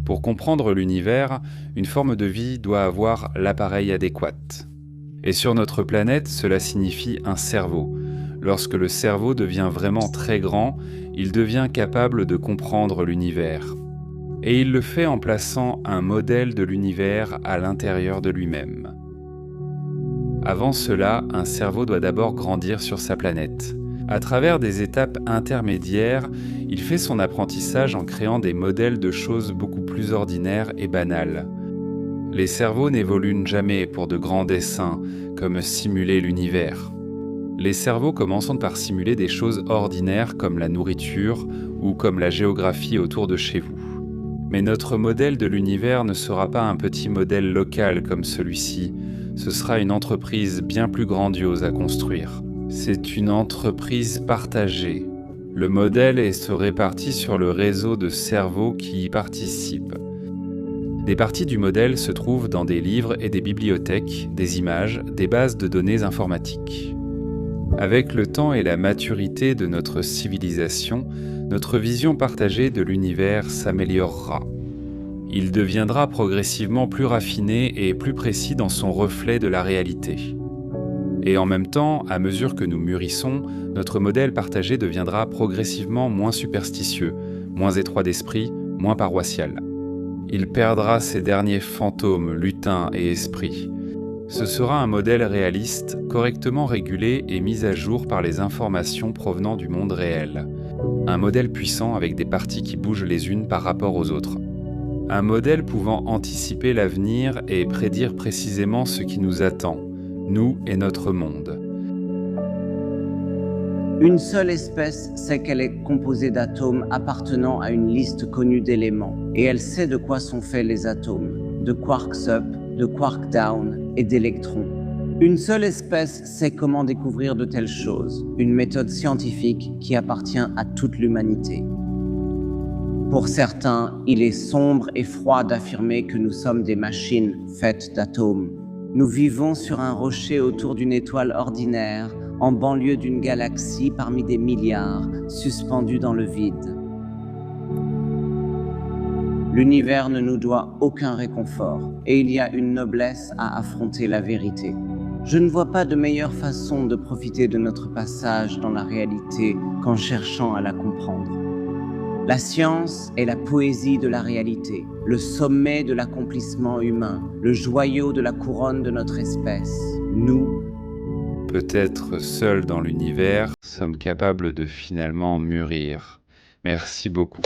Pour comprendre l'univers, une forme de vie doit avoir l'appareil adéquat. Et sur notre planète, cela signifie un cerveau. Lorsque le cerveau devient vraiment très grand, il devient capable de comprendre l'univers. Et il le fait en plaçant un modèle de l'univers à l'intérieur de lui-même. Avant cela, un cerveau doit d'abord grandir sur sa planète. À travers des étapes intermédiaires, il fait son apprentissage en créant des modèles de choses beaucoup plus ordinaires et banales. Les cerveaux n'évoluent jamais pour de grands desseins, comme simuler l'univers. Les cerveaux commencent par simuler des choses ordinaires comme la nourriture ou comme la géographie autour de chez vous. Mais notre modèle de l'univers ne sera pas un petit modèle local comme celui-ci, ce sera une entreprise bien plus grandiose à construire. C'est une entreprise partagée. Le modèle se répartit sur le réseau de cerveaux qui y participent. Des parties du modèle se trouvent dans des livres et des bibliothèques, des images, des bases de données informatiques. Avec le temps et la maturité de notre civilisation, notre vision partagée de l'univers s'améliorera. Il deviendra progressivement plus raffiné et plus précis dans son reflet de la réalité. Et en même temps, à mesure que nous mûrissons, notre modèle partagé deviendra progressivement moins superstitieux, moins étroit d'esprit, moins paroissial. Il perdra ses derniers fantômes, lutins et esprits. Ce sera un modèle réaliste, correctement régulé et mis à jour par les informations provenant du monde réel. Un modèle puissant avec des parties qui bougent les unes par rapport aux autres. Un modèle pouvant anticiper l'avenir et prédire précisément ce qui nous attend, nous et notre monde. Une seule espèce sait qu'elle est composée d'atomes appartenant à une liste connue d'éléments, et elle sait de quoi sont faits les atomes, de quarks up, de quarks down et d'électrons. Une seule espèce sait comment découvrir de telles choses, une méthode scientifique qui appartient à toute l'humanité. Pour certains, il est sombre et froid d'affirmer que nous sommes des machines faites d'atomes. Nous vivons sur un rocher autour d'une étoile ordinaire, en banlieue d'une galaxie parmi des milliards, suspendus dans le vide. L'univers ne nous doit aucun réconfort, et il y a une noblesse à affronter la vérité. Je ne vois pas de meilleure façon de profiter de notre passage dans la réalité qu'en cherchant à la comprendre. La science est la poésie de la réalité, le sommet de l'accomplissement humain, le joyau de la couronne de notre espèce. Nous, Peut-être seuls dans l'univers, sommes capables de finalement mûrir. Merci beaucoup.